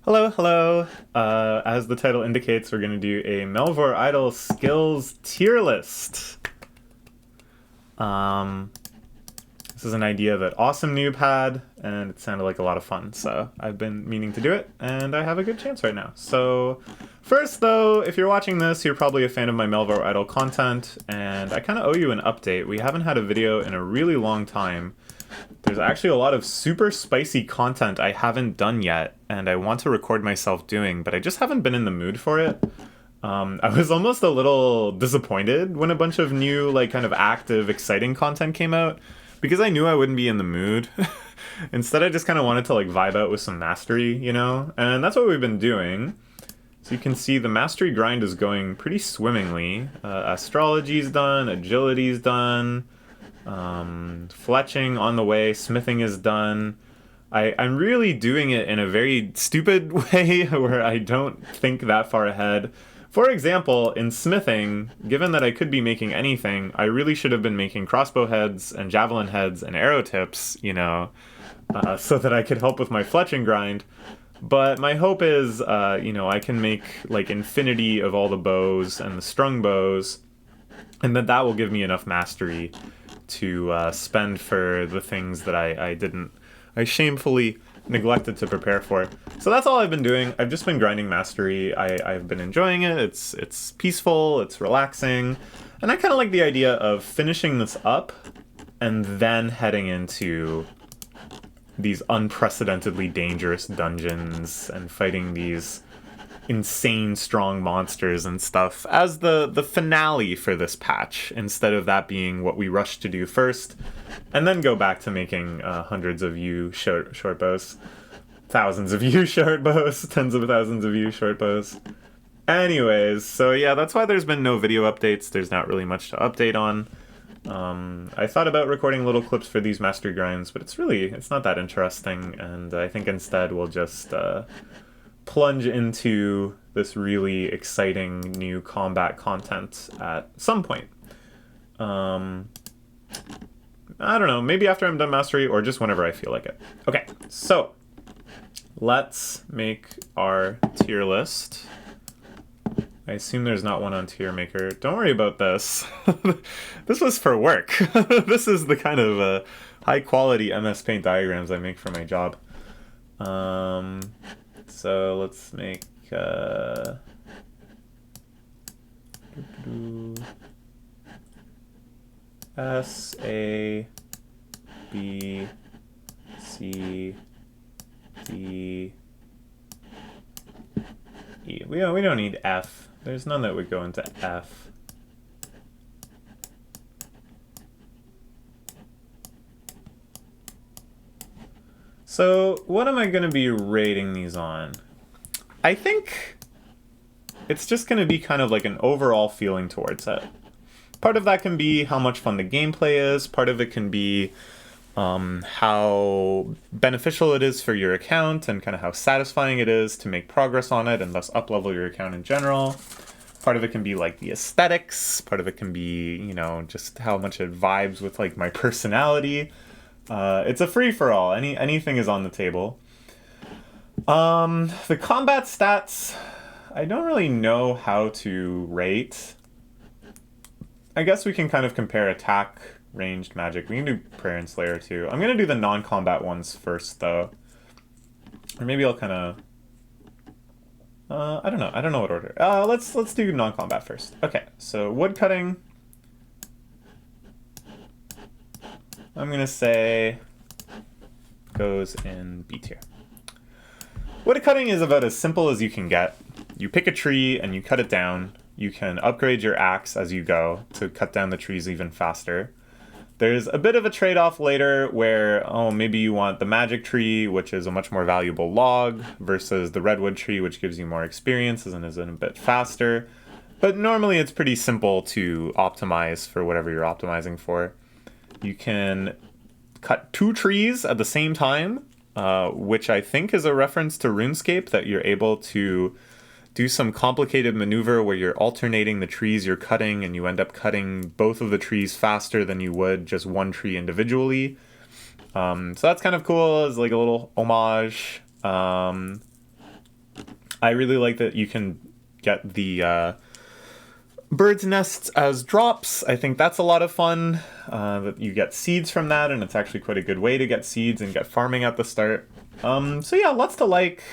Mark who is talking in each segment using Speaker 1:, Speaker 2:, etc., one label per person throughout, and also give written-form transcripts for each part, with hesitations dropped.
Speaker 1: Hello, hello. As the title indicates, we're going to do a Melvor Idol skills tier list. This is an idea that Awesome Noob had, and it sounded like a lot of fun, so I've been meaning to do it, and I have a good chance right now. So, first though, if you're watching this, you're probably a fan of my Melvor Idol content, and I kind of owe you an update. We haven't had a video in a really long time. There's actually a lot of super spicy content I haven't done yet, and I want to record myself doing, but I just haven't been in the mood for it. I was almost a little disappointed when a bunch of new, like, kind of active, exciting content came out, because I knew I wouldn't be in the mood. Instead, I just kind of wanted to, like, vibe out with some mastery, you know? And that's what we've been doing. So you can see the mastery grind is going pretty swimmingly. Astrology's done, agility's done, fletching on the way, smithing is done. I'm really doing it in a very stupid way where I don't think that far ahead. For example, in smithing, given that I could be making anything, I really should have been making crossbow heads and javelin heads and arrow tips, you know, so that I could help with my fletching grind. But my hope is, I can make like infinity of all the bows and the strung bows, and that will give me enough mastery to spend for the things that I shamefully neglected to prepare for. So that's all I've been doing. I've just been grinding mastery. I've been enjoying it. It's peaceful, it's relaxing, and I kind of like the idea of finishing this up and then heading into these unprecedentedly dangerous dungeons and fighting these insane strong monsters and stuff as the finale for this patch, instead of that being what we rush to do first and then go back to making hundreds of you short bows, thousands of you short bows, tens of thousands of you short bows. Anyways, so yeah, that's why there's been no video updates. There's not really much to update on. I thought about recording little clips for these mastery grinds, but it's not that interesting, and I think instead we'll just plunge into this really exciting new combat content at some point. I don't know, maybe after I'm done mastery or just whenever I feel like it. Okay, so let's make our tier list. I assume there's not one on Tier Maker. Don't worry about this. This was for work. This is the kind of high quality MS Paint diagrams I make for my job. So let's make S, A, B, C, D, E. We don't need F. There's none that would go into F. So what am I going to be rating these on? I think it's just going to be kind of like an overall feeling towards it. Part of that can be how much fun the gameplay is. Part of it can be how beneficial it is for your account and kind of how satisfying it is to make progress on it and thus up-level your account in general. Part of it can be like the aesthetics. Part of it can be, just how much it vibes with like my personality. It's a free-for-all. Anything is on the table. The combat stats, I don't really know how to rate. I guess we can kind of compare attack, ranged magic. We can do prayer and slayer too. I'm gonna do the non-combat ones first though. Or maybe I'll kind of I don't know what order. Let's do non-combat first. Okay, so woodcutting, I'm gonna say goes in B tier. Woodcutting is about as simple as you can get. You pick a tree and you cut it down. You can upgrade your axe as you go to cut down the trees even faster. There's a bit of a trade-off later where, maybe you want the magic tree, which is a much more valuable log, versus the redwood tree, which gives you more experience and is a bit faster. But normally it's pretty simple to optimize for whatever you're optimizing for. You can cut two trees at the same time, which I think is a reference to RuneScape, that you're able to do some complicated maneuver where you're alternating the trees you're cutting and you end up cutting both of the trees faster than you would just one tree individually. So that's kind of cool as like a little homage. I really like that you can get the bird's nests as drops. I think that's a lot of fun. That you get seeds from that, and it's actually quite a good way to get seeds and get farming at the start. So yeah, lots to like.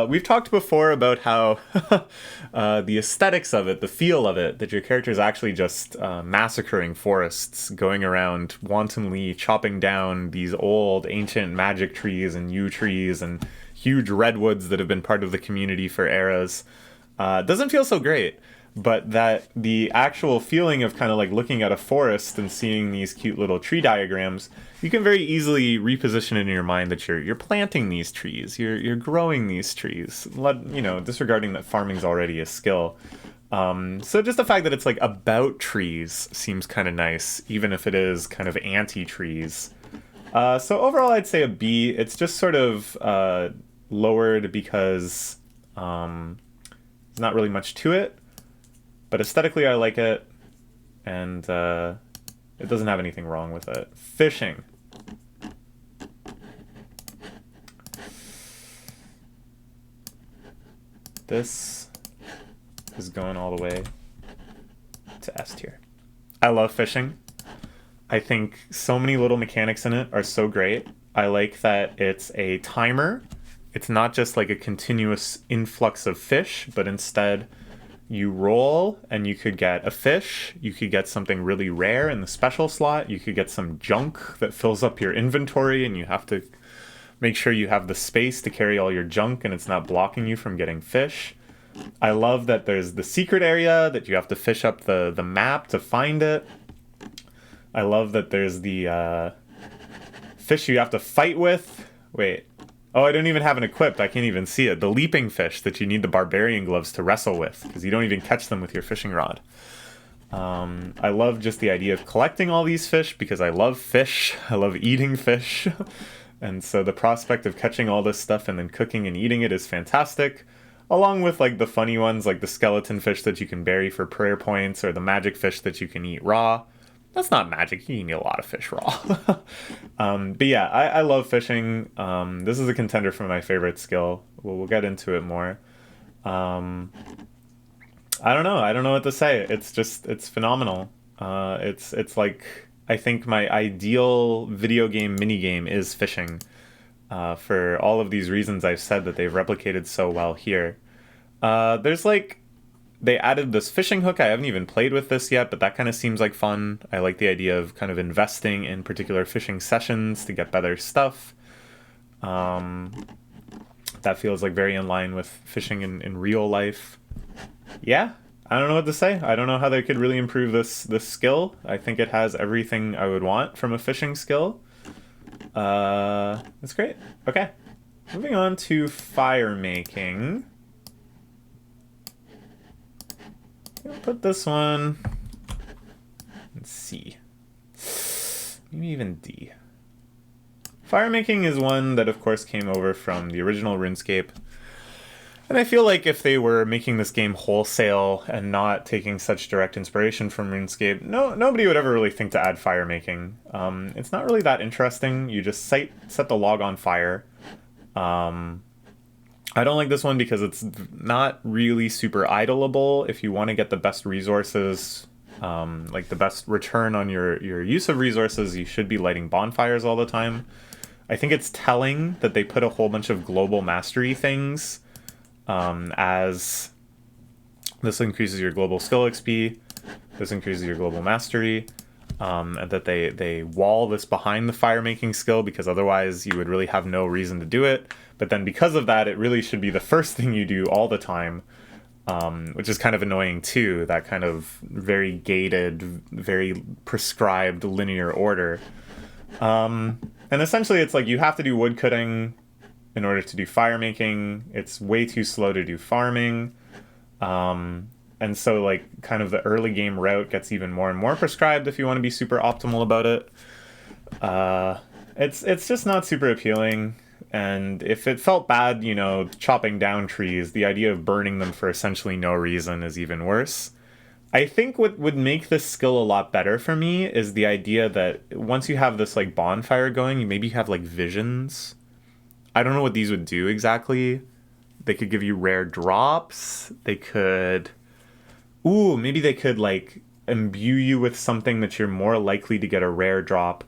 Speaker 1: We've talked before about how the aesthetics of it, the feel of it, that your character is actually just massacring forests, going around wantonly chopping down these old ancient magic trees and yew trees and huge redwoods that have been part of the community for eras. Doesn't feel so great. But that the actual feeling of kind of like looking at a forest and seeing these cute little tree diagrams, you can very easily reposition it in your mind that you're planting these trees, you're growing these trees, disregarding that farming's already a skill. So just the fact that it's like about trees seems kind of nice, even if it is kind of anti-trees. So overall, I'd say a B. It's just sort of lowered because there's not really much to it. But aesthetically, I like it, and it doesn't have anything wrong with it. Fishing. This is going all the way to S tier. I love fishing. I think so many little mechanics in it are so great. I like that it's a timer. It's not just like a continuous influx of fish, but instead you roll and you could get a fish, you could get something really rare in the special slot, you could get some junk that fills up your inventory, and you have to make sure you have the space to carry all your junk and it's not blocking you from getting fish. I love that there's the secret area that you have to fish up the map to find it. I love that there's the fish you have to fight with. Wait. Oh, I don't even have it equipped. I can't even see it. The leaping fish that you need the barbarian gloves to wrestle with, because you don't even catch them with your fishing rod. I love just the idea of collecting all these fish, because I love fish. I love eating fish. And so the prospect of catching all this stuff and then cooking and eating it is fantastic. Along with like the funny ones, like the skeleton fish that you can bury for prayer points, or the magic fish that you can eat raw. That's not magic. You can eat a lot of fish raw. But yeah, I love fishing. This is a contender for my favorite skill. We'll get into it more. I don't know. I don't know what to say. It's phenomenal. It's like, I think my ideal video game minigame is fishing. For all of these reasons I've said that they've replicated so well here. There's like, they added this fishing hook. I haven't even played with this yet, but that kind of seems like fun. I like the idea of kind of investing in particular fishing sessions to get better stuff. That feels like very in line with fishing in real life. Yeah, I don't know what to say. I don't know how they could really improve this skill. I think it has everything I would want from a fishing skill. It's great. Okay, moving on to firemaking. I'll put this one in C. Maybe even D. Firemaking is one that, of course, came over from the original RuneScape. And I feel like if they were making this game wholesale and not taking such direct inspiration from RuneScape, nobody would ever really think to add firemaking. It's not really that interesting. You just set the log on fire. I don't like this one because it's not really super idleable. If you want to get the best resources, like the best return on your use of resources, you should be lighting bonfires all the time. I think it's telling that they put a whole bunch of global mastery things, as this increases your global skill XP, this increases your global mastery, and that they wall this behind the firemaking skill, because otherwise you would really have no reason to do it. But then because of that, it really should be the first thing you do all the time, which is kind of annoying too, that kind of very gated, very prescribed linear order. And essentially it's like you have to do woodcutting in order to do firemaking. It's way too slow to do farming. And so like kind of the early game route gets even more and more prescribed if you want to be super optimal about it. It's just not super appealing. And if it felt bad, chopping down trees, the idea of burning them for essentially no reason is even worse. I think what would make this skill a lot better for me is the idea that once you have this like bonfire going, you maybe have like visions. I don't know what these would do exactly, They could give you rare drops. They could... Ooh, maybe they could, like, imbue you with something that you're more likely to get a rare drop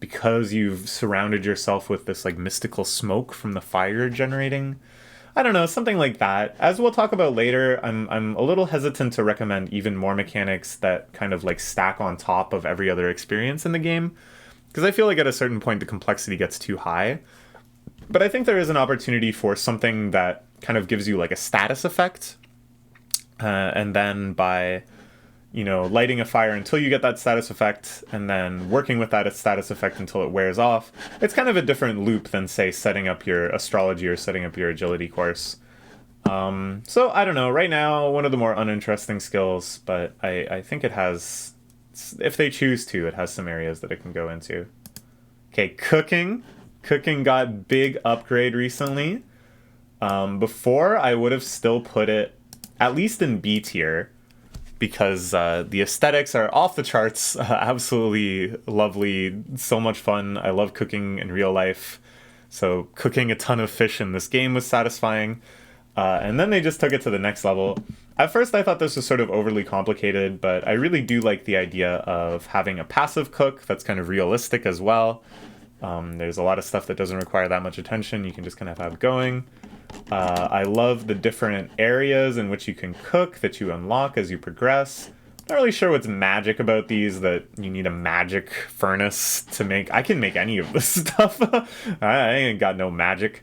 Speaker 1: because you've surrounded yourself with this, like, mystical smoke from the fire you're generating. I don't know, something like that. As we'll talk about later, I'm a little hesitant to recommend even more mechanics that kind of, like, stack on top of every other experience in the game, because I feel like at a certain point the complexity gets too high. But I think there is an opportunity for something that kind of gives you, like, a status effect. And then by, you know, lighting a fire until you get that status effect, and then working with that status effect until it wears off, it's kind of a different loop than, say, setting up your astrology or setting up your agility course. So, I don't know. Right now, one of the more uninteresting skills, but I think it has, if they choose to, it has some areas that it can go into. Okay, cooking. Cooking got big upgrade recently. Before, I would have still put it at least in B tier, because the aesthetics are off the charts, absolutely lovely, so much fun. I love cooking in real life, so cooking a ton of fish in this game was satisfying. And then they just took it to the next level. At first I thought this was sort of overly complicated, but I really do like the idea of having a passive cook that's kind of realistic as well. There's a lot of stuff that doesn't require that much attention, you can just kind of have going. I love the different areas in which you can cook that you unlock as you progress. Not really sure what's magic about these, that you need a magic furnace to make. I can make any of this stuff. I ain't got no magic.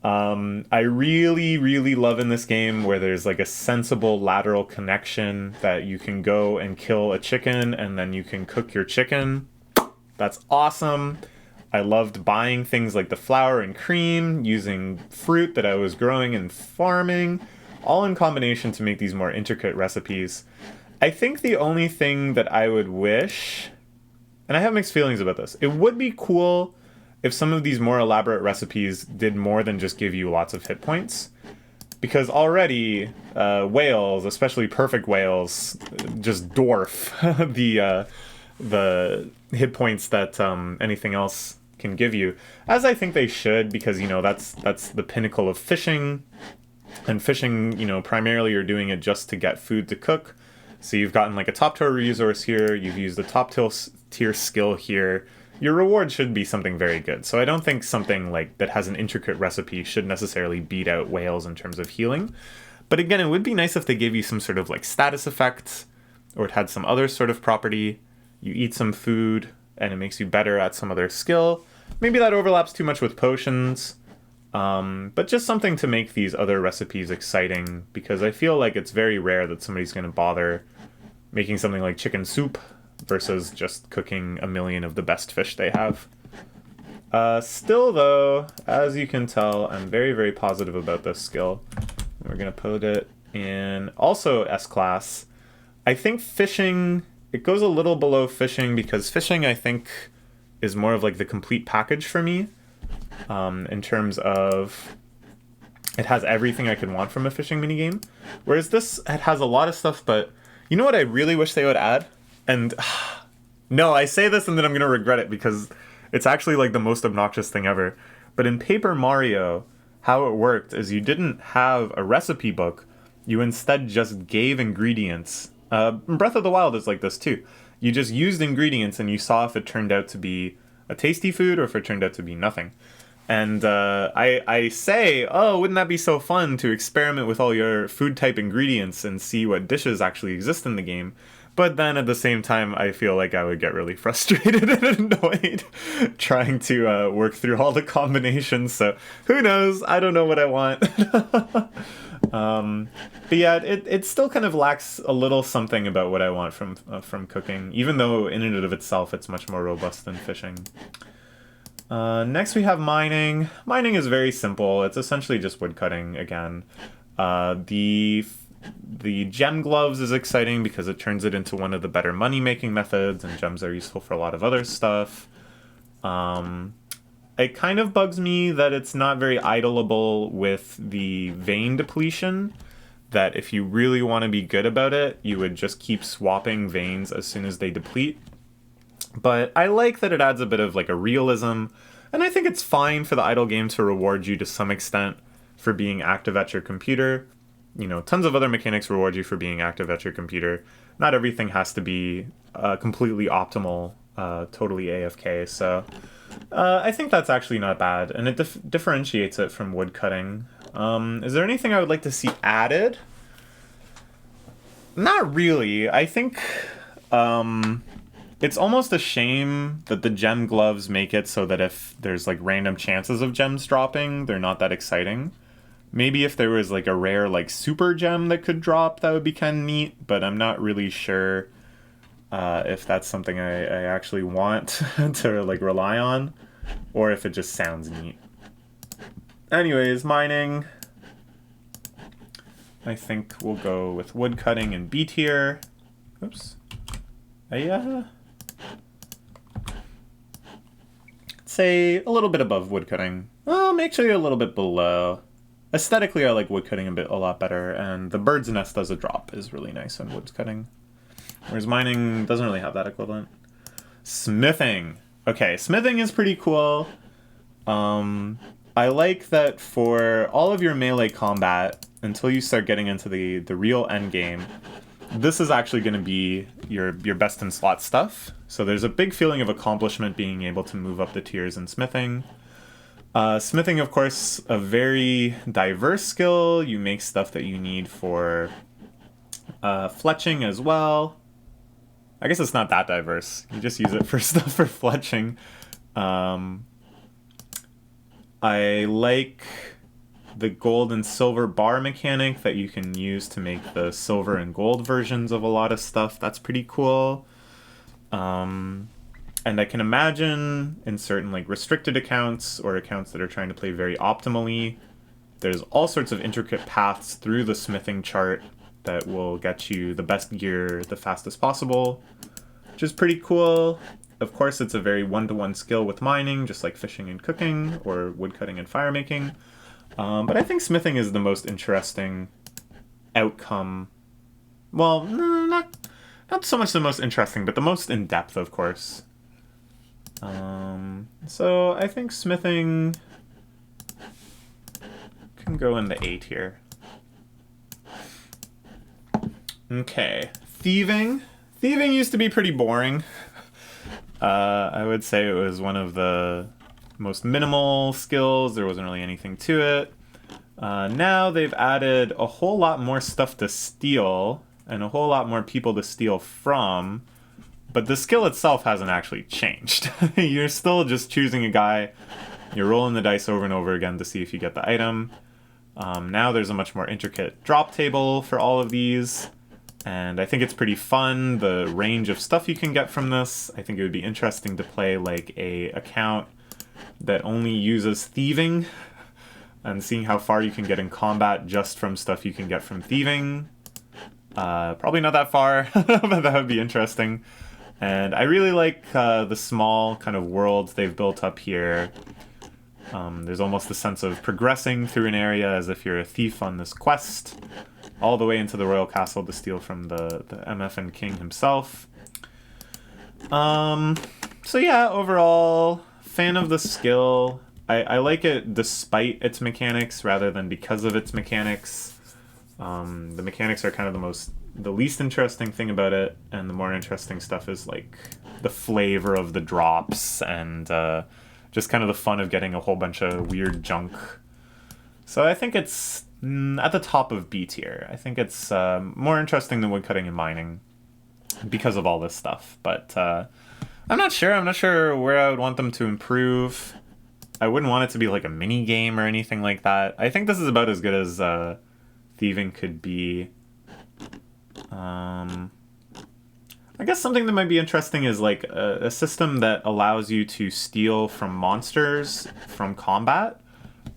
Speaker 1: I really love in this game where there's like a sensible lateral connection that you can go and kill a chicken and then you can cook your chicken. That's awesome. I loved buying things like the flour and cream, using fruit that I was growing and farming, all in combination to make these more intricate recipes. I think the only thing that I would wish, and I have mixed feelings about this, it would be cool if some of these more elaborate recipes did more than just give you lots of hit points. Because already, whales, especially perfect whales, just dwarf the hit points that anything else can give you, as I think they should, because, you know, that's the pinnacle of fishing. And fishing, you know, primarily you're doing it just to get food to cook. So you've gotten like a top tier resource here, you've used a top tier skill here. Your reward should be something very good. So I don't think something like that has an intricate recipe should necessarily beat out whales in terms of healing. But again, it would be nice if they gave you some sort of like status effect, or it had some other sort of property. You eat some food and it makes you better at some other skill. Maybe that overlaps too much with potions, but just something to make these other recipes exciting, because I feel like it's very rare that somebody's going to bother making something like chicken soup versus just cooking a million of the best fish they have. Still though, as you can tell, I'm very positive about this skill. We're going to put it in also S-class. I think fishing, it goes a little below fishing, because fishing, I think, is more of like the complete package for me, in terms of it has everything I could want from a fishing minigame. Whereas this, it has a lot of stuff, but you know what I really wish they would add? And no, I say this and then I'm going to regret it, because it's actually like the most obnoxious thing ever. But in Paper Mario, how it worked is you didn't have a recipe book. You instead just gave ingredients. Breath of the Wild is like this too. You just used ingredients and you saw if it turned out to be a tasty food or if it turned out to be nothing. And I say, oh, wouldn't that be so fun to experiment with all your food type ingredients and see what dishes actually exist in the game. But then at the same time, I feel like I would get really frustrated and annoyed trying to work through all the combinations. So who knows? I don't know what I want. But yeah, it still kind of lacks a little something about what I want from cooking, even though in and of itself it's much more robust than fishing. Next we have mining. Mining is very simple. It's essentially just woodcutting again. The gem gloves is exciting because it turns it into one of the better money-making methods, and gems are useful for a lot of other stuff. It kind of bugs me that it's not very idleable with the vein depletion, that if you really want to be good about it, you would just keep swapping veins as soon as they deplete. But I like that it adds a bit of like a realism, and I think it's fine for the idle game to reward you to some extent, for being active at your computer. You know, tons of other mechanics reward you for being active at your computer. Not everything has to be completely optimal, totally AFK. So I think that's actually not bad, and it differentiates it from woodcutting. Is there anything I would like to see added? Not really. I think it's almost a shame that the gem gloves make it so that if there's like random chances of gems dropping, they're not that exciting. Maybe if there was like a rare like super gem that could drop, that would be kind of neat, but I'm not really sure if that's something I actually want to like rely on, or if it just sounds neat. Anyways, mining. I think we'll go with woodcutting and B tier. Oops. Say a little bit above woodcutting. Well, make sure you're a little bit below. Aesthetically, I like woodcutting a lot better, and the bird's nest as a drop is really nice on woodcutting. Whereas mining doesn't really have that equivalent. Smithing. Okay, smithing is pretty cool. I like that for all of your melee combat, until you start getting into the real end game, this is actually going to be your best in slot stuff. So there's a big feeling of accomplishment being able to move up the tiers in smithing. Smithing, of course, a very diverse skill. You make stuff that you need for fletching as well. I guess it's not that diverse. You just use it for stuff for fletching. I like the gold and silver bar mechanic that you can use to make the silver and gold versions of a lot of stuff. That's pretty cool. And I can imagine in certain like restricted accounts or accounts that are trying to play very optimally, there's all sorts of intricate paths through the smithing chart that will get you the best gear the fastest possible, which is pretty cool. Of course, it's a very one-to-one skill with mining, just like fishing and cooking, or woodcutting and firemaking. But I think smithing is the most interesting outcome. Well, not so much the most interesting, but the most in-depth, of course. So I think smithing can go in the A tier. Okay, thieving. Thieving used to be pretty boring. I would say it was one of the most minimal skills. There wasn't really anything to it. Now they've added a whole lot more stuff to steal and a whole lot more people to steal from, but the skill itself hasn't actually changed. You're still just choosing a guy, you're rolling the dice over and over again to see if you get the item. Now there's a much more intricate drop table for all of these, and I think it's pretty fun, the range of stuff you can get from this. I think it would be interesting to play like a account that only uses thieving and seeing how far you can get in combat just from stuff you can get from thieving. Probably not that far, but that would be interesting. And I really like the small kind of worlds they've built up here. There's almost a sense of progressing through an area as if you're a thief on this quest, all the way into the royal castle to steal from the MFN king himself. So yeah, overall, fan of the skill. I like it despite its mechanics rather than because of its mechanics. The mechanics are kind of the least interesting thing about it, and the more interesting stuff is like the flavor of the drops and just kind of the fun of getting a whole bunch of weird junk. So I think it's at the top of B tier. I think it's more interesting than woodcutting and mining because of all this stuff. But I'm not sure. I'm not sure where I would want them to improve. I wouldn't want it to be like a mini game or anything like that. I think this is about as good as thieving could be. I guess something that might be interesting is like a system that allows you to steal from monsters from combat.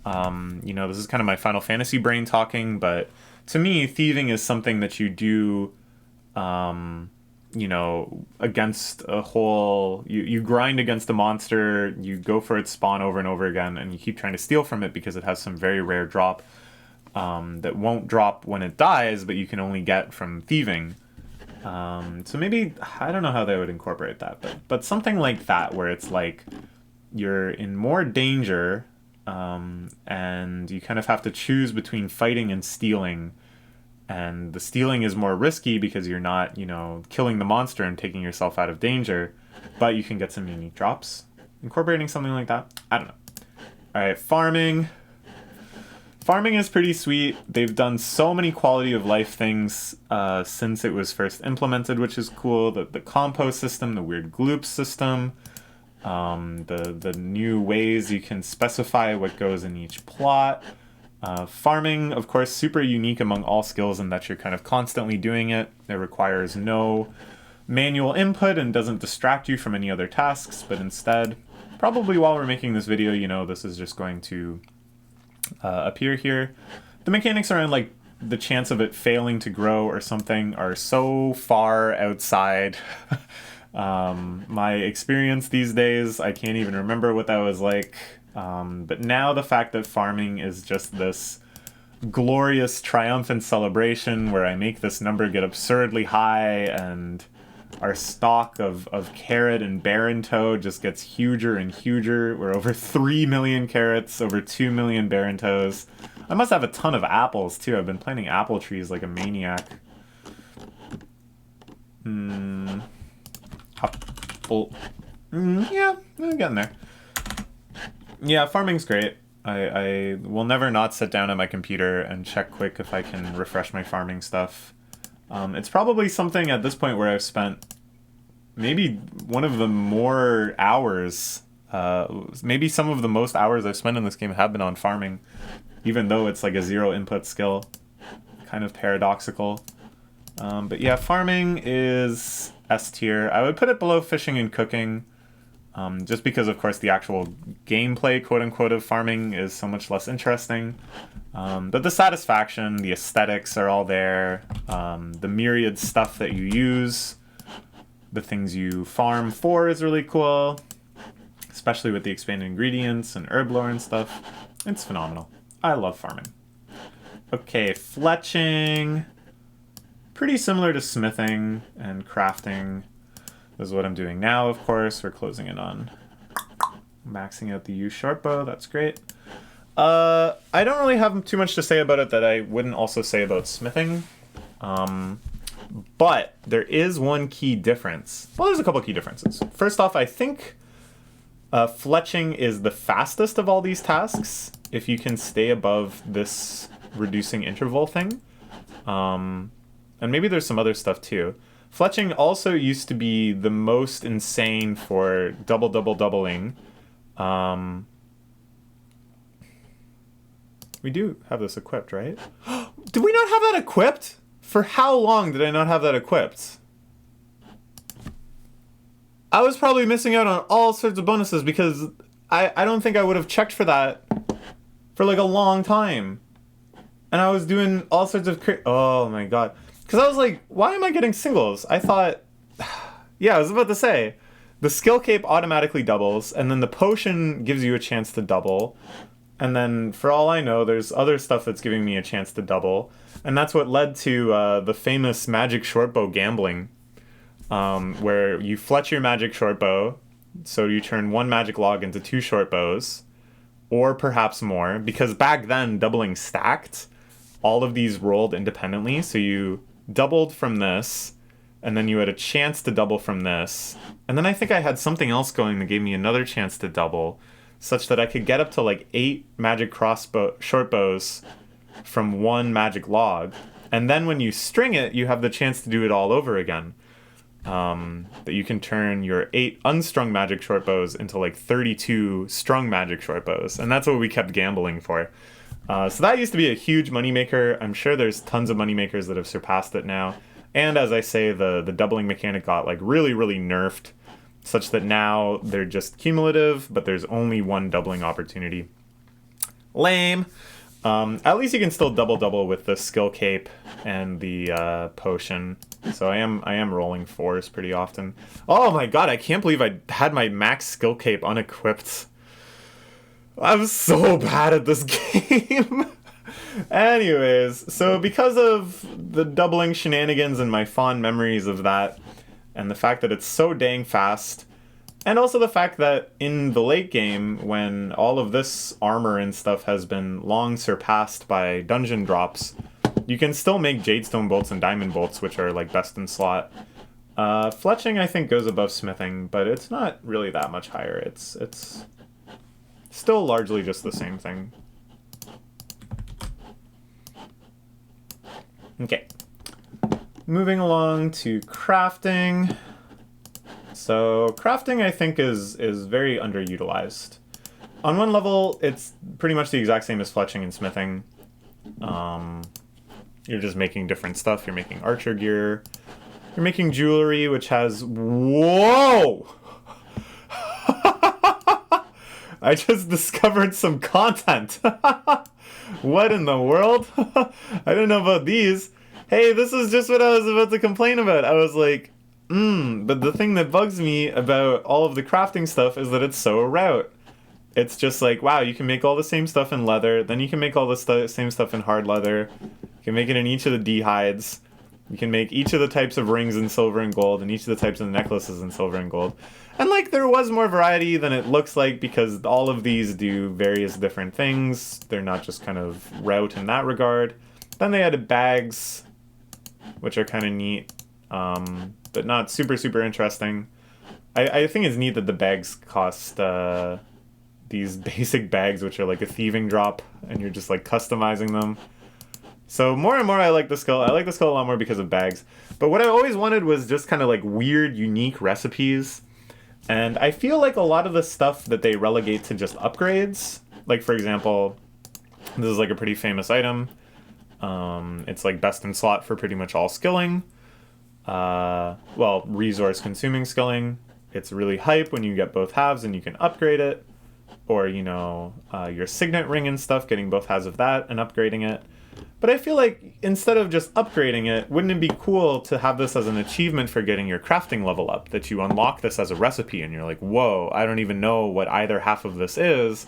Speaker 1: This is kind of my Final Fantasy brain talking, but to me, thieving is something that you do, against a whole... You grind against a monster, you go for its spawn over and over again, and you keep trying to steal from it because it has some very rare drop that won't drop when it dies, but you can only get from thieving. So maybe, I don't know how they would incorporate that, but something like that where it's like you're in more danger and you kind of have to choose between fighting and stealing. And the stealing is more risky because you're not, you know, killing the monster and taking yourself out of danger, but you can get some unique drops. Incorporating something like that, I don't know. All right, farming. Farming is pretty sweet. They've done so many quality of life things since it was first implemented, which is cool. The compost system, the weird gloop system, the new ways you can specify what goes in each plot. Farming, of course, super unique among all skills in that you're kind of constantly doing it. It requires no manual input and doesn't distract you from any other tasks, but instead, probably while we're making this video, you know, this is just going to appear here. The mechanics around like the chance of it failing to grow or something are so far outside my experience these days. I can't even remember what that was like. But now the fact that farming is just this glorious triumphant celebration where I make this number get absurdly high and our stock of carrot and barren toad just gets huger and huger. We're over 3 million carrots, over 2 million barren toads. I must have a ton of apples too. I've been planting apple trees like a maniac. Yeah, I'm getting there. Yeah, farming's great. I will never not sit down at my computer and check quick if I can refresh my farming stuff. It's probably something at this point where I've spent maybe one of the more hours, maybe some of the most hours I've spent in this game have been on farming, even though it's like a zero input skill. Kind of paradoxical. But yeah, farming is S tier. I would put it below fishing and cooking. Just because, of course, the actual gameplay, quote-unquote, of farming is so much less interesting. But the satisfaction, the aesthetics are all there. The myriad stuff that you use, the things you farm for is really cool, especially with the expanded ingredients and herblore and stuff. It's phenomenal. I love farming. Okay, fletching. Pretty similar to smithing and crafting. This is what I'm doing now, of course. We're closing in on maxing out the U short bow. That's great. I don't really have too much to say about it that I wouldn't also say about smithing. But there is one key difference. Well, there's a couple key differences. First off, I think fletching is the fastest of all these tasks if you can stay above this reducing interval thing. And maybe there's some other stuff too. Fletching also used to be the most insane for doubling. We do have this equipped, right? Did we not have that equipped? For how long did I not have that equipped? I was probably missing out on all sorts of bonuses because I don't think I would have checked for that for like a long time. And I was doing all sorts of oh my god. Because I was like, why am I getting singles? I thought, yeah, I was about to say, the skill cape automatically doubles, and then the potion gives you a chance to double. And then, for all I know, there's other stuff that's giving me a chance to double. And that's what led to the famous magic shortbow gambling, where you fletch your magic shortbow, so you turn one magic log into 2 shortbows, or perhaps more, because back then, doubling stacked. All of these rolled independently, so you doubled from this, and then you had a chance to double from this, and then I think I had something else going that gave me another chance to double, such that I could get up to like 8 magic shortbows from 1 magic log, and then when you string it, you have the chance to do it all over again. That you can turn your 8 unstrung magic shortbows into like 32 strung magic shortbows, and that's what we kept gambling for. So that used to be a huge moneymaker. I'm sure there's tons of moneymakers that have surpassed it now. And as I say, the doubling mechanic got like really, really nerfed, such that now they're just cumulative, but there's only 1 doubling opportunity. Lame. At least you can still double with the skill cape and the potion. So I am rolling 4s pretty often. Oh my god, I can't believe I had my max skill cape unequipped. I'm so bad at this game. Anyways, so because of the doubling shenanigans and my fond memories of that, and the fact that it's so dang fast, And also the fact that in the late game, when all of this armor and stuff has been long surpassed by dungeon drops, you can still make jadestone bolts and diamond bolts, which are like best in slot. Fletching, I think, goes above smithing, but it's not really that much higher. It's still largely just the same thing. Okay. Moving along to crafting. So crafting, I think, is very underutilized. On one level, it's pretty much the exact same as fletching and smithing. You're just making different stuff. You're making archer gear. You're making jewelry, which has... Whoa! I just discovered some content. What in the world? I didn't know about these. Hey, this is just what I was about to complain about. I was like, but the thing that bugs me about all of the crafting stuff is that it's so route. It's just like, wow, you can make all the same stuff in leather, then you can make all the same stuff in hard leather. You can make it in each of the D-hides. You can make each of the types of rings in silver and gold, and each of the types of necklaces in silver and gold. And, like, there was more variety than it looks like, because all of these do various different things. They're not just kind of route in that regard. Then they added bags, which are kind of neat, but not super, super interesting. I think it's neat that the bags cost these basic bags, which are like a thieving drop, and you're just, like, customizing them. So more and more I like the skull. I like the skull a lot more because of bags. But what I always wanted was just kind of like weird, unique recipes. And I feel like a lot of the stuff that they relegate to just upgrades, like for example, this is like a pretty famous item. It's like best in slot for pretty much all skilling. Well, resource consuming skilling. It's really hype when you get both halves and you can upgrade it. Or, you know, your signet ring and stuff, getting both halves of that and upgrading it. But I feel like instead of just upgrading it, wouldn't it be cool to have this as an achievement for getting your crafting level up? That you unlock this as a recipe and you're like, whoa, I don't even know what either half of this is,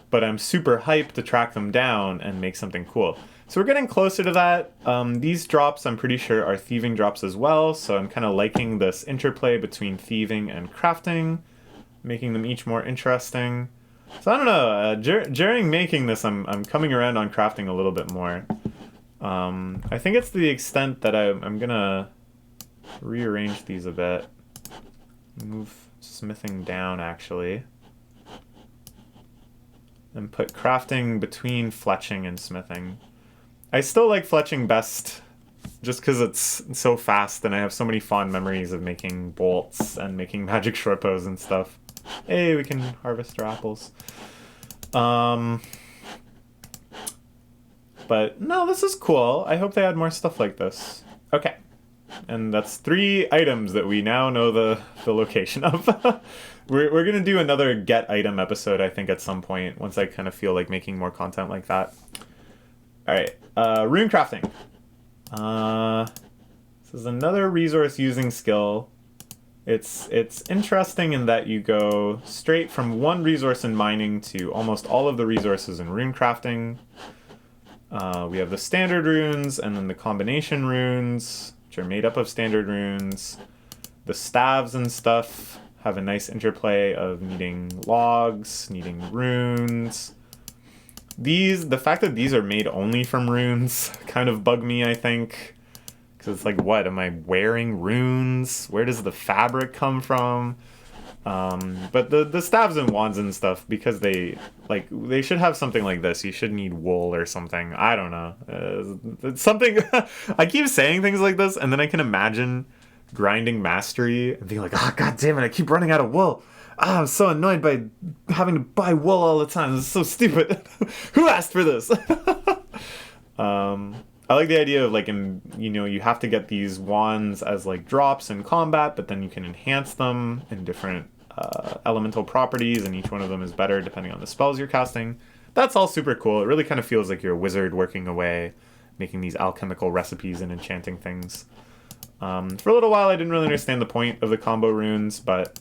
Speaker 1: but I'm super hyped to track them down and make something cool. So we're getting closer to that. These drops, I'm pretty sure, are thieving drops as well, so I'm kind of liking this interplay between thieving and crafting, making them each more interesting. So I don't know, during making this, I'm coming around on crafting a little bit more. I think it's to the extent that I'm gonna rearrange these a bit. Move smithing down, actually. And put crafting between fletching and smithing. I still like fletching best, just because it's so fast and I have so many fond memories of making bolts and making magic short bows and stuff. Hey, we can harvest our apples. But no, this is cool. I hope they add more stuff like this. Okay. And that's 3 items that we now know the location of. We're going to do another get item episode, I think, at some point, once I kind of feel like making more content like that. Alright, runecrafting. This is another resource using skill. It's interesting in that you go straight from one resource in mining to almost all of the resources in runecrafting. We have the standard runes and then the combination runes, which are made up of standard runes. The staves and stuff have a nice interplay of needing logs, needing runes. The fact that these are made only from runes kind of bug me, I think. Because it's like, what, am I wearing runes? Where does the fabric come from? But the staves and wands and stuff, because they should have something like this. You should need wool or something. I don't know. It's something... I keep saying things like this, and then I can imagine grinding mastery and being like, god damn it, I keep running out of wool. I'm so annoyed by having to buy wool all the time. This is so stupid. Who asked for this? I like the idea of like, you have to get these wands as like drops in combat, but then you can enhance them in different elemental properties, and each one of them is better depending on the spells you're casting. That's all super cool. It really kind of feels like you're a wizard working away, making these alchemical recipes and enchanting things. For a little while, I didn't really understand the point of the combo runes, but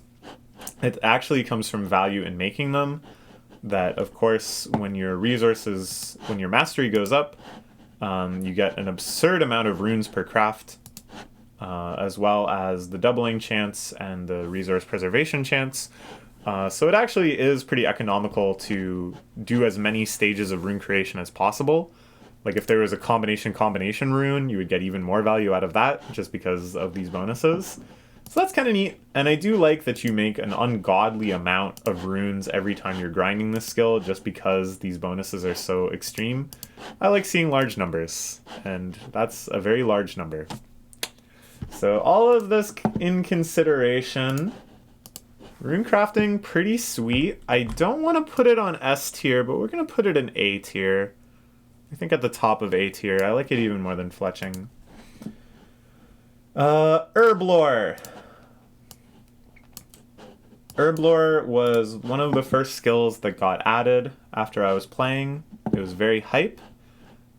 Speaker 1: it actually comes from value in making them. That, of course, when your mastery goes up, you get an absurd amount of runes per craft. as well as the doubling chance and the resource preservation chance. So it actually is pretty economical to do as many stages of rune creation as possible. Like if there was a combination rune, you would get even more value out of that just because of these bonuses. So that's kind of neat. And I do like that you make an ungodly amount of runes every time you're grinding this skill just because these bonuses are so extreme. I like seeing large numbers, and that's a very large number. So all of this in consideration, Runecrafting, pretty sweet. I don't want to put it on S tier, but we're going to put it in A tier. I think at the top of A tier. I like it even more than Fletching. Herblore. Herblore was one of the first skills that got added after I was playing. It was very hype.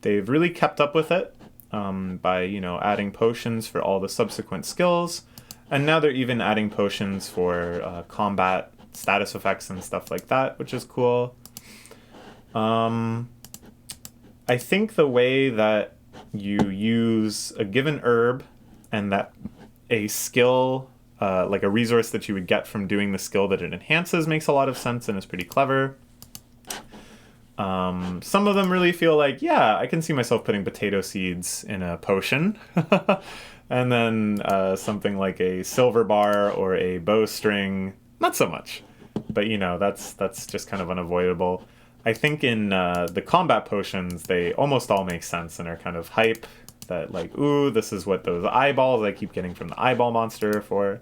Speaker 1: They've really kept up with it by, you know, adding potions for all the subsequent skills. And now they're even adding potions for combat status effects and stuff like that, which is cool. I think the way that you use a given herb and that a skill, like a resource that you would get from doing the skill that it enhances, makes a lot of sense and is pretty clever. Some of them really feel like, yeah, I can see myself putting potato seeds in a potion. And then something like a silver bar or a bowstring, not so much. But, you know, that's just kind of unavoidable. I think in the combat potions, they almost all make sense and are kind of hype. That like, ooh, this is what those eyeballs I keep getting from the eyeball monster are for.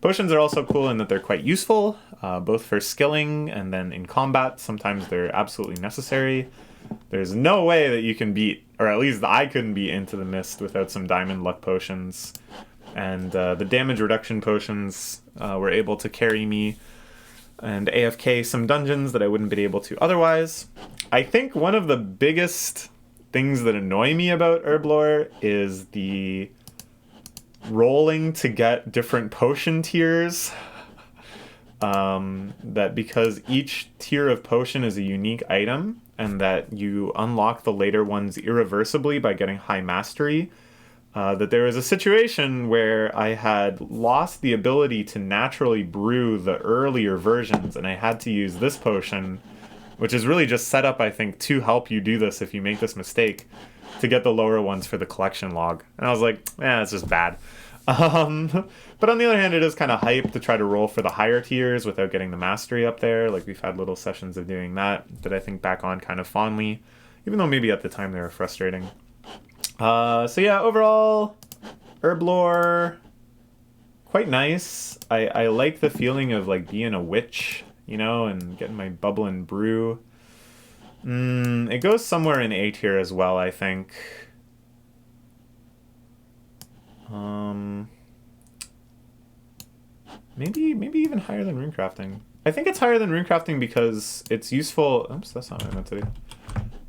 Speaker 1: Potions are also cool in that they're quite useful, both for skilling and then in combat. Sometimes they're absolutely necessary. There's no way that you can beat, or at least I couldn't beat Into the Mist without some diamond luck potions. And the damage reduction potions were able to carry me and AFK some dungeons that I wouldn't be able to otherwise. I think one of the biggest things that annoy me about Herblore is the rolling to get different potion tiers. That because each tier of potion is a unique item, and that you unlock the later ones irreversibly by getting high mastery, that there was a situation where I had lost the ability to naturally brew the earlier versions, and I had to use this potion, which is really just set up, I think, to help you do this if you make this mistake, to get the lower ones for the collection log. And I was like, it's just bad. But on the other hand, it is kind of hype to try to roll for the higher tiers without getting the mastery up there. Like, we've had little sessions of doing that I think back on kind of fondly, even though maybe at the time they were frustrating. So yeah, overall, Herblore, quite nice. I like the feeling of like being a witch, you know, and getting my bubble and brew. It goes somewhere in A tier as well, I think. Maybe even higher than Runecrafting. I think it's higher than Runecrafting because it's useful. Oops, that's not what I meant to do.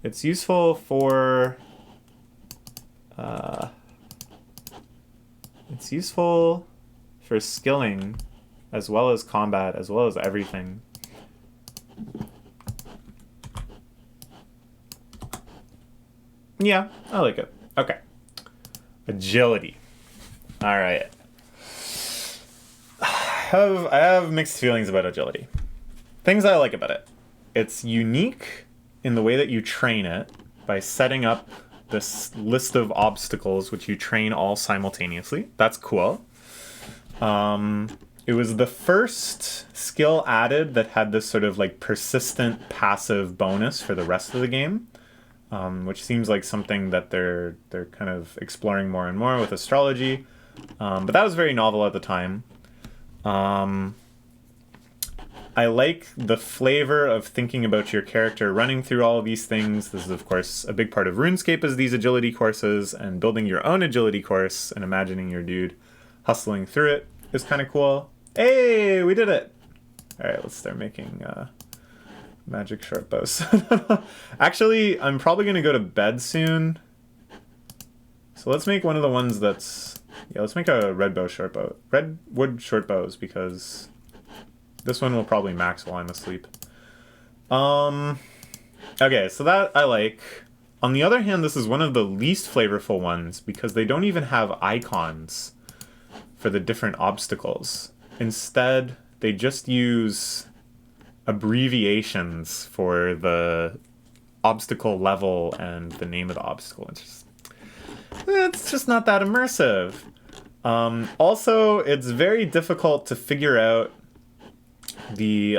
Speaker 1: It's useful for. It's useful for skilling, as well as combat, as well as everything. Yeah, I like it. Okay. Agility. All right. I have mixed feelings about agility. Things I like about it. It's unique in the way that you train it by setting up this list of obstacles which you train all simultaneously. That's cool. It was the first skill added that had this sort of like persistent passive bonus for the rest of the game. Which seems like something that they're kind of exploring more and more with astrology. But that was very novel at the time. I like the flavor of thinking about your character running through all of these things. This is, of course, a big part of RuneScape is these agility courses, and building your own agility course and imagining your dude hustling through it is kind of cool. Hey, we did it! All right, let's start making magic short bows. Actually, I'm probably going to go to bed soon. So let's make one of the ones that's... Yeah, let's make a redwood short bows, because this one will probably max while I'm asleep. Okay, so that I like. On the other hand, this is one of the least flavorful ones, because they don't even have icons. for the different obstacles. Instead, they just use abbreviations for the obstacle level and the name of the obstacle. It's just not that immersive. Also, it's very difficult to figure out the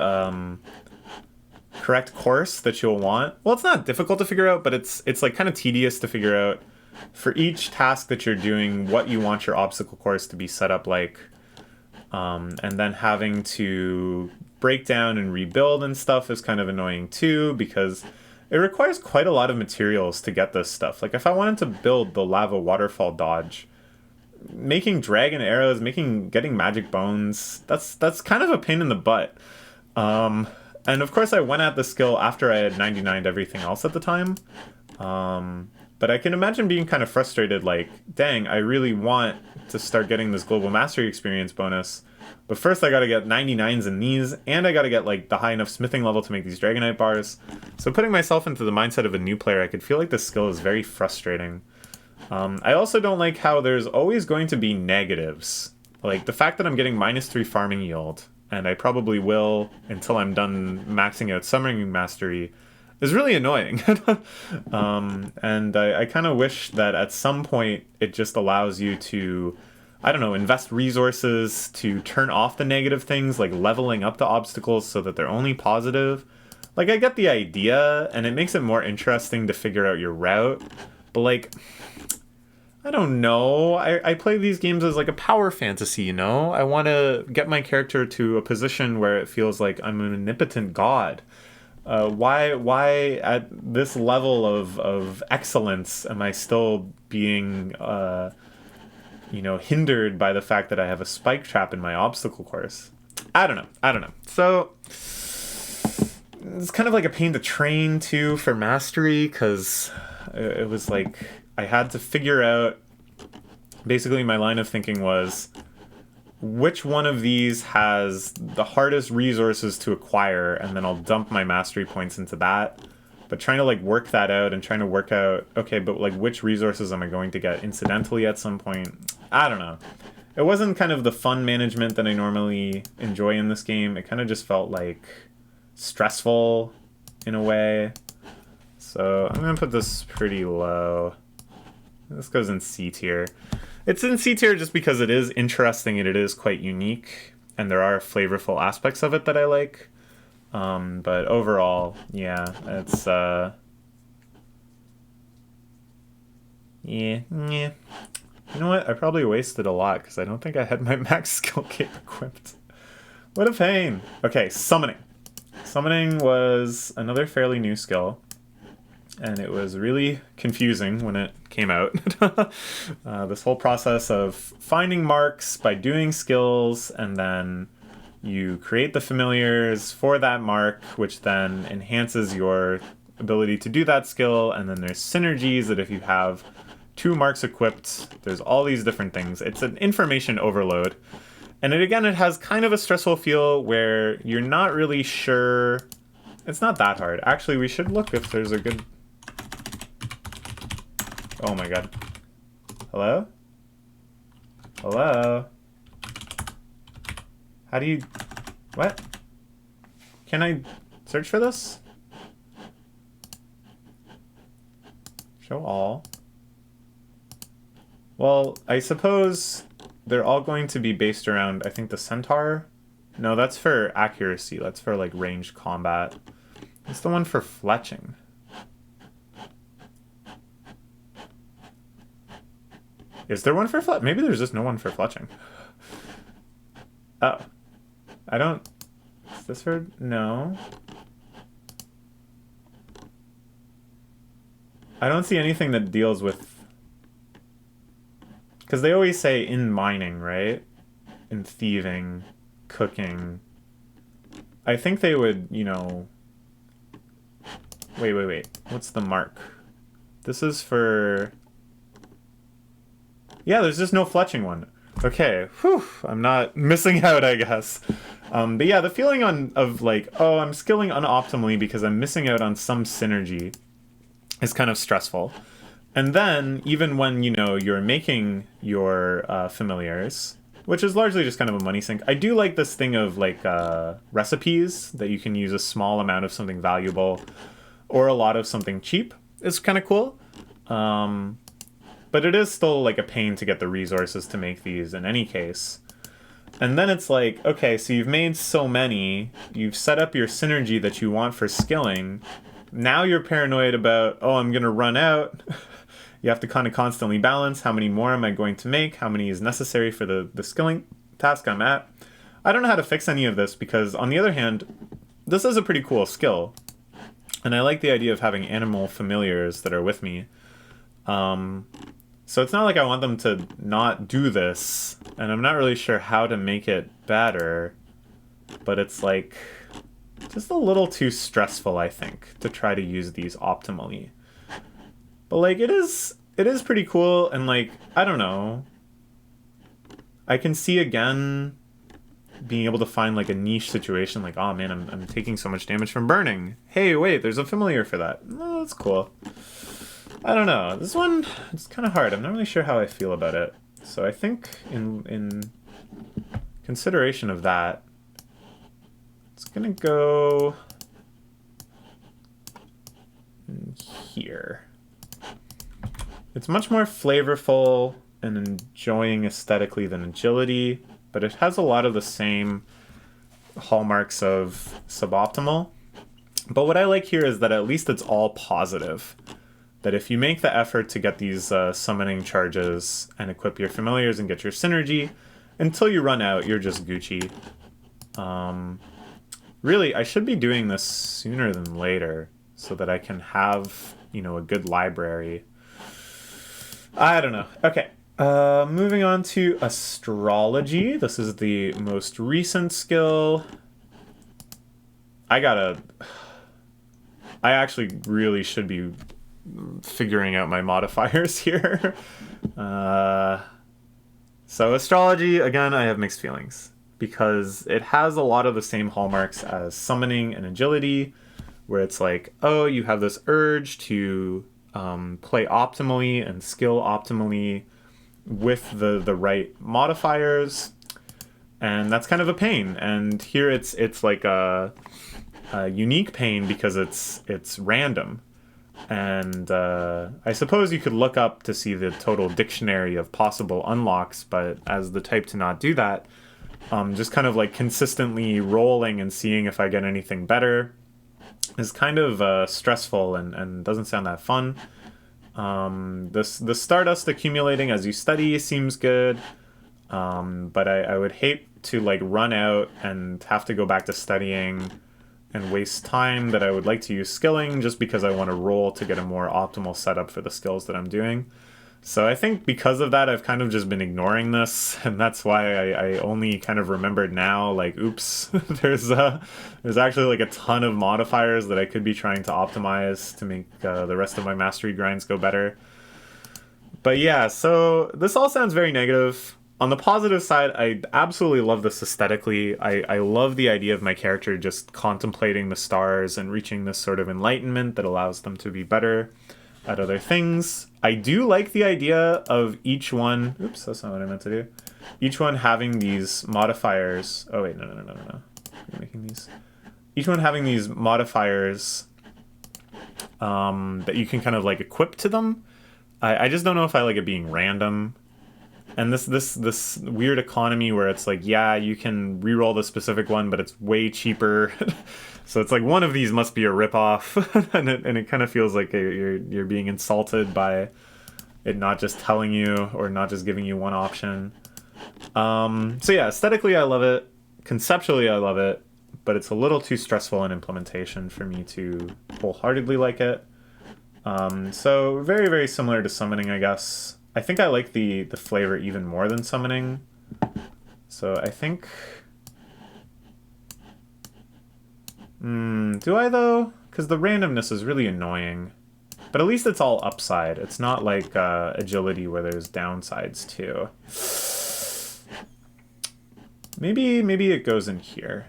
Speaker 1: correct course that you'll want. Well, it's not difficult to figure out, but it's like kind of tedious to figure out for each task that you're doing what you want your obstacle course to be set up like, and then having to break down and rebuild and stuff is kind of annoying too, because it requires quite a lot of materials to get this stuff. Like if I wanted to build the lava waterfall dodge, making dragon arrows, getting magic bones, that's kind of a pain in the butt. And of course I went at the skill after I had 99'd everything else at the time. But I can imagine being kind of frustrated, like, dang, I really want to start getting this global mastery experience bonus, but first I gotta get 99s in these, and I gotta get like the high enough smithing level to make these dragonite bars. So putting myself into the mindset of a new player, I could feel like this skill is very frustrating. I also don't like how there's always going to be negatives. Like the fact that I'm getting -3 farming yield, and I probably will until I'm done maxing out summoning mastery, is really annoying. And I kind of wish that at some point it just allows you to, I don't know, invest resources to turn off the negative things, like leveling up the obstacles so that they're only positive. Like, I get the idea, and it makes it more interesting to figure out your route, but like, I don't know. I play these games as like a power fantasy, you know? I want to get my character to a position where it feels like I'm an omnipotent god. Why at this level of excellence am I still being, hindered by the fact that I have a spike trap in my obstacle course? I don't know. So it's kind of like a pain to train too for mastery, because it was like I had to figure out, basically my line of thinking was, which one of these has the hardest resources to acquire, and then I'll dump my mastery points into that. But trying to like work that out and trying to work out, okay, but like which resources am I going to get incidentally at some point? I don't know. It wasn't kind of the fun management that I normally enjoy in this game. It kind of just felt like stressful in a way. So I'm going to put this pretty low. This goes in C tier. It's in C tier just because it is interesting and it is quite unique, and there are flavorful aspects of it that I like. But overall, yeah, it's yeah. You know what? I probably wasted a lot because I don't think I had my max skill cape equipped. What a pain. Okay, summoning. Summoning was another fairly new skill, and it was really confusing when it came out. This whole process of finding marks by doing skills, and then you create the familiars for that mark, which then enhances your ability to do that skill, and then there's synergies that if you have 2 marks equipped, there's all these different things. It's an information overload. And it has kind of a stressful feel where you're not really sure. It's not that hard. Actually, we should look if there's a good... Oh my god. Hello? Hello? How do you... What? Can I search for this? Show all. Well, I suppose they're all going to be based around, I think, the centaur. No, that's for accuracy. That's for, like, ranged combat. It's the one for fletching. Is there one for fletching? Maybe there's just no one for fletching. Oh. I don't... Is this for... No. I don't see anything that deals with... Because they always say in mining, right? In thieving, cooking. I think they would, you know... Wait. What's the mark? This is for... Yeah, there's just no fletching one. Okay, whew, I'm not missing out, I guess. But yeah, the feeling of like, oh, I'm skilling unoptimally because I'm missing out on some synergy is kind of stressful. And then, even when, you know, you're making your familiars, which is largely just kind of a money sink. I do like this thing of like recipes that you can use a small amount of something valuable or a lot of something cheap. It's kind of cool. But it is still like a pain to get the resources to make these in any case. And then it's like, okay, so you've made so many, you've set up your synergy that you want for skilling. Now you're paranoid about, oh, I'm going to run out. You have to kind of constantly balance how many more am I going to make, how many is necessary for the skilling task I'm at. I don't know how to fix any of this because, on the other hand, this is a pretty cool skill. And I like the idea of having animal familiars that are with me. So it's not like I want them to not do this, and I'm not really sure how to make it better, but it's like just a little too stressful, I think, to try to use these optimally. But like it is pretty cool, and like, I don't know, I can see again being able to find like a niche situation, like, oh man, I'm taking so much damage from burning. Hey, wait, there's a familiar for that. Oh, that's cool. I don't know. This one, it's kind of hard. I'm not really sure how I feel about it. So I think in consideration of that, it's going to go here. It's much more flavorful and enjoying aesthetically than agility, but it has a lot of the same hallmarks of suboptimal. But what I like here is that at least it's all positive. That if you make the effort to get these summoning charges and equip your familiars and get your synergy, until you run out, you're just Gucci. Really, I should be doing this sooner than later so that I can have, you know, a good library. I don't know. Okay, moving on to astrology. This is the most recent skill. I actually really should be figuring out my modifiers here. So astrology, again, I have mixed feelings because it has a lot of the same hallmarks as summoning and agility, where it's like, oh, you have this urge to play optimally and skill optimally with the right modifiers, and that's kind of a pain. And here it's like a unique pain because it's random. And I suppose you could look up to see the total dictionary of possible unlocks, but as the type to not do that, just kind of like consistently rolling and seeing if I get anything better is kind of stressful and doesn't sound that fun. The stardust accumulating as you study seems good, but I would hate to like run out and have to go back to studying and waste time that I would like to use skilling just because I want to roll to get a more optimal setup for the skills that I'm doing. So I think because of that, I've kind of just been ignoring this, and that's why I only kind of remembered now, like, oops, there's actually like a ton of modifiers that I could be trying to optimize to make the rest of my mastery grinds go better. But yeah, so this all sounds very negative. On the positive side, I absolutely love this aesthetically. I love the idea of my character just contemplating the stars and reaching this sort of enlightenment that allows them to be better at other things. I do like the idea of each one... Oops, that's not what I meant to do. Each one having these modifiers... Oh, wait, no. I'm making these. Each one having these modifiers that you can kind of like equip to them. I just don't know if I like it being random. And this weird economy where it's like, yeah, you can reroll the specific one, but it's way cheaper. So it's like one of these must be a ripoff, and it kind of feels like you're being insulted by it not just telling you or not just giving you one option. So yeah, aesthetically I love it, conceptually I love it, but it's a little too stressful in implementation for me to wholeheartedly like it. So very, very similar to summoning, I guess. I think I like the flavor even more than summoning. So I think... do I though? Because the randomness is really annoying. But at least it's all upside. It's not like agility where there's downsides too. Maybe it goes in here.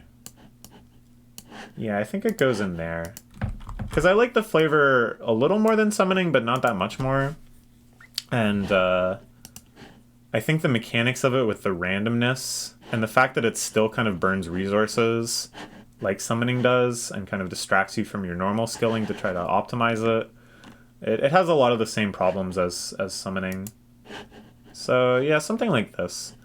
Speaker 1: Yeah, I think it goes in there. Because I like the flavor a little more than summoning, but not that much more. And I think the mechanics of it with the randomness and the fact that it still kind of burns resources like summoning does and kind of distracts you from your normal skilling to try to optimize it. It has a lot of the same problems as summoning. So yeah, something like this.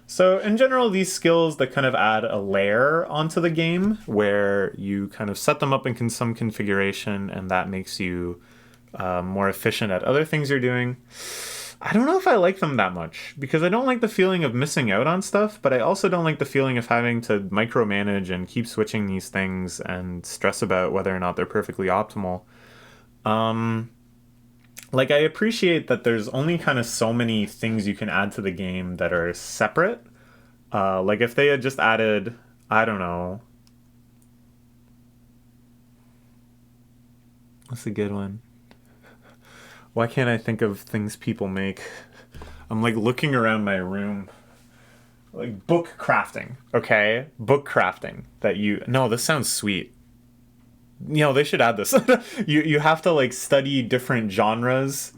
Speaker 1: So in general, these skills that kind of add a layer onto the game where you kind of set them up in some configuration and that makes you more efficient at other things you're doing. I don't know if I like them that much because I don't like the feeling of missing out on stuff, but I also don't like the feeling of having to micromanage and keep switching these things and stress about whether or not they're perfectly optimal. Like, I appreciate that there's only kind of so many things you can add to the game that are separate. Like, if they had just added, I don't know. What's a good one? Why can't I think of things people make? I'm, like, looking around my room. Like, book crafting, okay? Book crafting. No, this sounds sweet. They should add this. You have to like study different genres,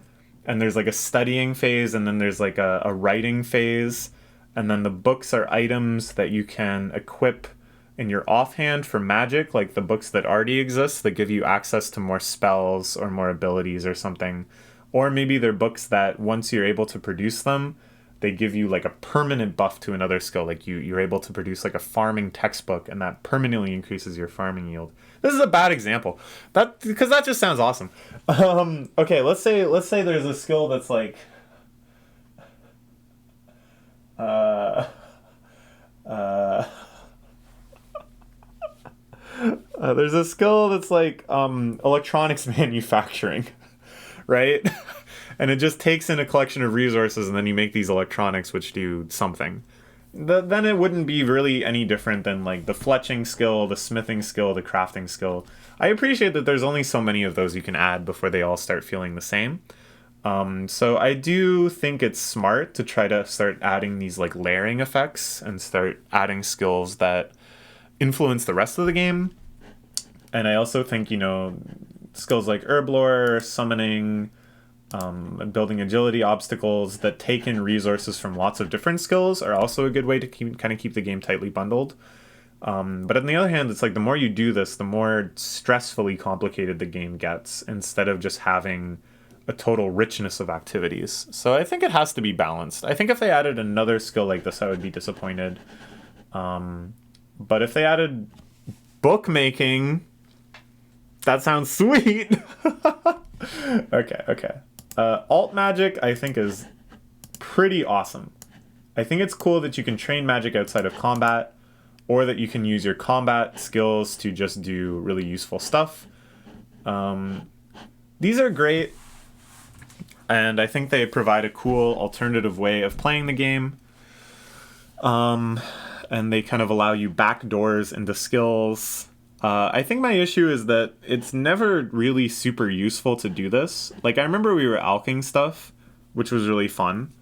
Speaker 1: and there's like a studying phase, and then there's like a writing phase, and then the books are items that you can equip in your offhand for magic, like the books that already exist that give you access to more spells or more abilities or something. Or maybe they're books that once you're able to produce them, they give you like a permanent buff to another skill. Like you're able to produce like a farming textbook, and that permanently increases your farming yield. This is a bad example, because that just sounds awesome. Okay, let's say there's a skill that's like, there's a skill that's like electronics manufacturing, right? And it just takes in a collection of resources, and then you make these electronics which do something. Then it wouldn't be really any different than like the fletching skill, the smithing skill, the crafting skill. I appreciate that there's only so many of those you can add before they all start feeling the same. So I do think it's smart to try to start adding these like layering effects and start adding skills that influence the rest of the game. And I also think, skills like herblore, summoning, building agility obstacles that take in resources from lots of different skills are also a good way to keep the game tightly bundled. But on the other hand, it's like the more you do this, the more stressfully complicated the game gets instead of just having a total richness of activities. So I think it has to be balanced. I think if they added another skill like this, I would be disappointed. But if they added bookmaking, that sounds sweet. Okay. Alt Magic, I think, is pretty awesome. I think it's cool that you can train magic outside of combat, or that you can use your combat skills to just do really useful stuff. These are great, and I think they provide a cool alternative way of playing the game. And they kind of allow you backdoors into skills. I think my issue is that it's never really super useful to do this. Like, I remember we were alching stuff, which was really fun.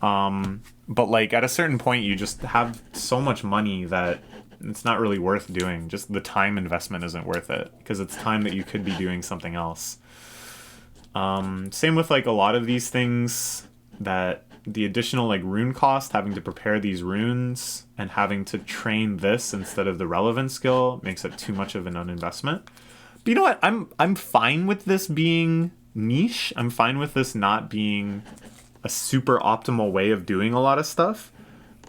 Speaker 1: But, like, at a certain point, you just have so much money that it's not really worth doing. Just the time investment isn't worth it, because it's time that you could be doing something else. Same with, like, a lot of these things that the additional like rune cost, having to prepare these runes and having to train this instead of the relevant skill, makes it too much of an uninvestment. But you know what? I'm fine with this being niche. I'm fine with this not being a super optimal way of doing a lot of stuff.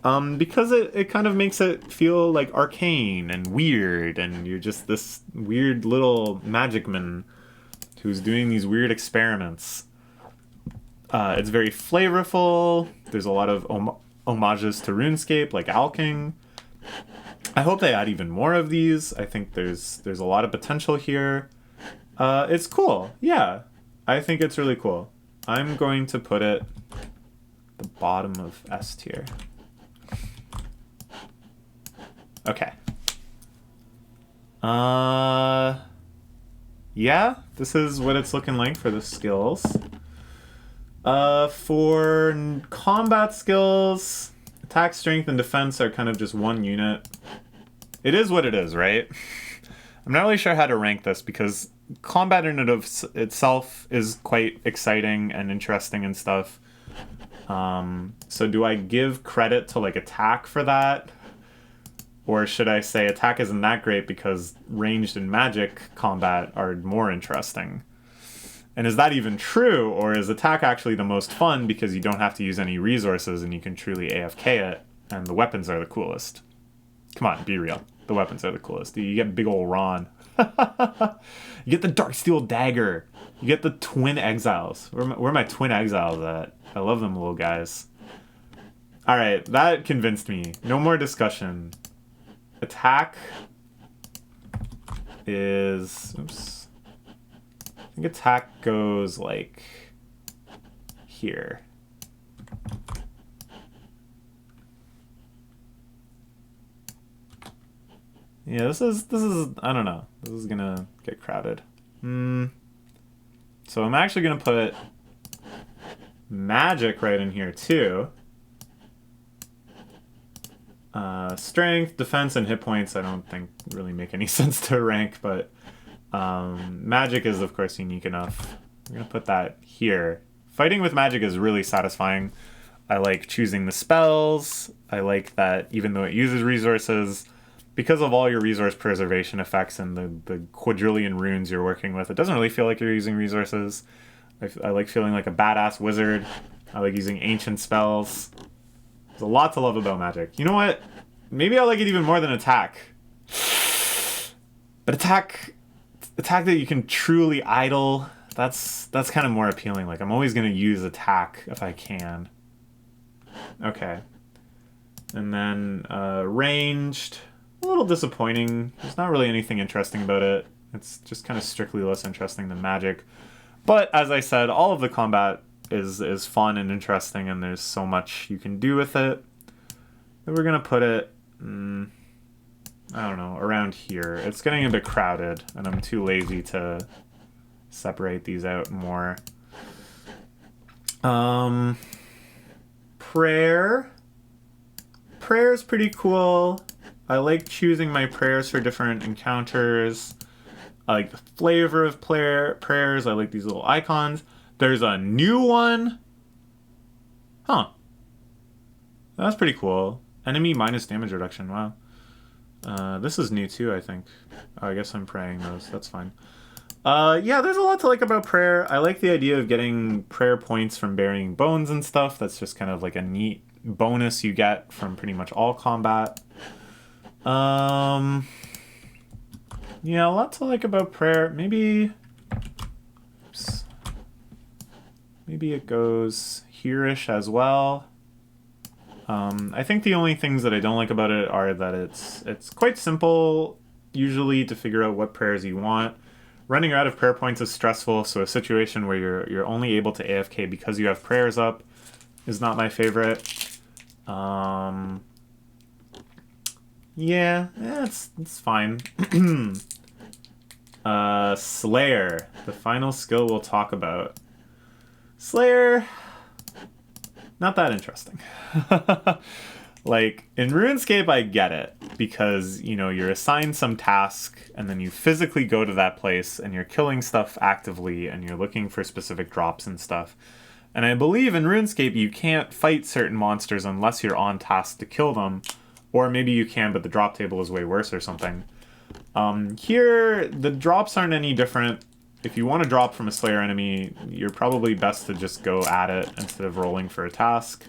Speaker 1: Because it kind of makes it feel like arcane and weird, and you're just this weird little magic man who's doing these weird experiments. It's very flavorful. There's a lot of homages to RuneScape, like alching. I hope they add even more of these. I think there's a lot of potential here. It's cool. Yeah, I think it's really cool. I'm going to put it at the bottom of S tier. Okay. Yeah, this is what it's looking like for the skills. For combat skills, attack, strength, and defense are kind of just one unit. It is what it is, right? I'm not really sure how to rank this, because combat in and of itself is quite exciting and interesting and stuff. So do I give credit to like attack for that? Or should I say attack isn't that great because ranged and magic combat are more interesting? And is that even true, or is attack actually the most fun because you don't have to use any resources and you can truly AFK it, and the weapons are the coolest? Come on, be real. The weapons are the coolest. You get big ol' Ron. You get the Darksteel Dagger. You get the Twin Exiles. Where are my Twin Exiles at? I love them little guys. Alright, that convinced me. No more discussion. Attack is... Oops. I think attack goes, like, here. Yeah, this is I don't know. This is gonna get crowded. So I'm actually gonna put magic right in here too. Strength, defense, and hit points I don't think really make any sense to rank, but magic is of course unique enough. I'm gonna put that here. Fighting with magic is really satisfying. I like choosing the spells. I like that even though it uses resources, because of all your resource preservation effects and the quadrillion runes you're working with, it doesn't really feel like you're using resources. I like feeling like a badass wizard. I like using ancient spells. There's a lot to love about magic. You know what? Maybe I like it even more than attack. But attack that you can truly idle, that's kind of more appealing. Like, I'm always going to use attack if I can. Okay. And then ranged. A little disappointing. There's not really anything interesting about it. It's just kind of strictly less interesting than magic. But as I said, all of the combat is fun and interesting, and there's so much you can do with it. Then we're gonna put it, I don't know, around here. It's getting a bit crowded, and I'm too lazy to separate these out more. Prayer. Prayer is pretty cool. I like choosing my prayers for different encounters. I like the flavor of prayers. I like these little icons. There's a new one. Huh. That's pretty cool. Enemy minus damage reduction. Wow. This is new too, I think. Oh, I guess I'm praying those. That's fine. Yeah, there's a lot to like about prayer. I like the idea of getting prayer points from burying bones and stuff. That's just kind of like a neat bonus you get from pretty much all combat. Yeah, a lot to like about prayer. Maybe it goes here-ish as well. I think the only things that I don't like about it are that it's quite simple usually to figure out what prayers you want. Running out of prayer points is stressful, so a situation where you're only able to AFK because you have prayers up is not my favorite. Yeah, it's fine. Slayer, the final skill we'll talk about. Slayer, not that interesting. Like, in RuneScape, I get it, because, you know, you're assigned some task, and then you physically go to that place, and you're killing stuff actively, and you're looking for specific drops and stuff. And I believe in RuneScape, you can't fight certain monsters unless you're on task to kill them, or maybe you can, but the drop table is way worse or something. Here, the drops aren't any different. If you want to drop from a Slayer enemy, you're probably best to just go at it instead of rolling for a task.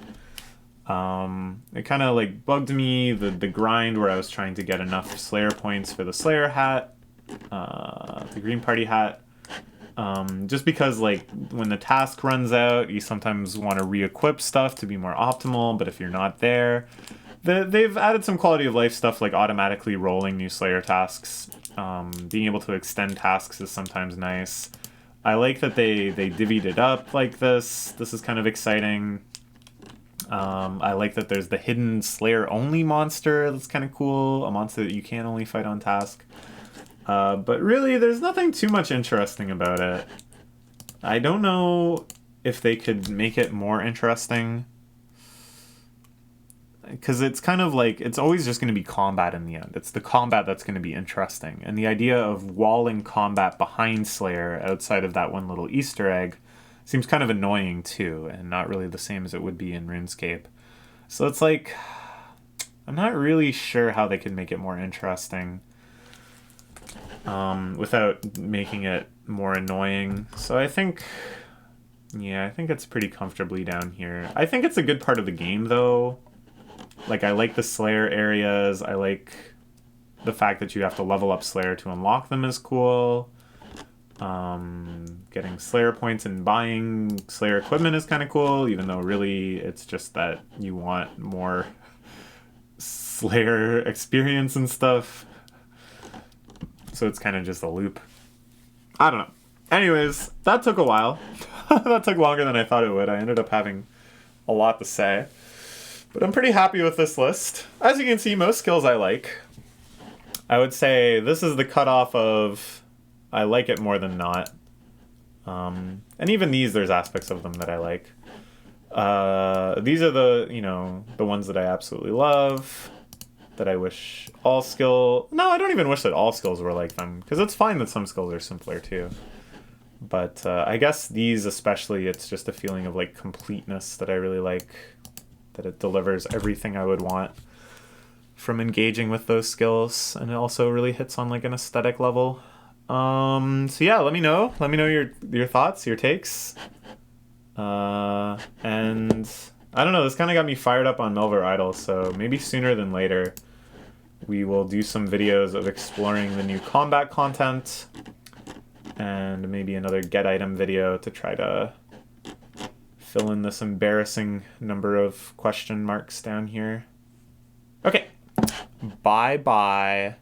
Speaker 1: It kind of like bugged me, the grind where I was trying to get enough Slayer points for the Slayer hat, the Green Party hat. Just because, like, when the task runs out, you sometimes want to re-equip stuff to be more optimal, but if you're not there... They've added some quality of life stuff, like automatically rolling new Slayer tasks. Being able to extend tasks is sometimes nice. I like that they divvied it up like this. This is kind of exciting. I like that there's the hidden Slayer-only monster. That's kind of cool. A monster that you can only fight on task. But really, there's nothing too much interesting about it. I don't know if they could make it more interesting. Because it's kind of like, it's always just going to be combat in the end. It's the combat that's going to be interesting. And the idea of walling combat behind Slayer outside of that one little Easter egg Seems kind of annoying too, and not really the same as it would be in RuneScape. So it's like, I'm not really sure how they can make it more interesting without making it more annoying. So I think, yeah, I think it's pretty comfortably down here. I think it's a good part of the game though. Like, I like the Slayer areas. I like the fact that you have to level up Slayer to unlock them is cool. Getting Slayer points and buying Slayer equipment is kind of cool, even though really it's just that you want more Slayer experience and stuff. So it's kind of just a loop. I don't know. Anyways, that took a while. That took longer than I thought it would. I ended up having a lot to say. But I'm pretty happy with this list. As you can see, most skills I like. I would say this is the cutoff of I like it more than not. And even these, there's aspects of them that I like. These are the, you know, the ones that I absolutely love, that I wish all skill... No, I don't even wish that all skills were like them, because it's fine that some skills are simpler too. But I guess these especially, it's just a feeling of like completeness that I really like, that it delivers everything I would want from engaging with those skills, and it also really hits on like an aesthetic level. So yeah, let me know your thoughts, your takes. And I don't know, this kind of got me fired up on Melvor Idol, so maybe sooner than later we will do some videos of exploring the new combat content, and maybe another get item video to try to fill in this embarrassing number of question marks down here. Okay, bye bye.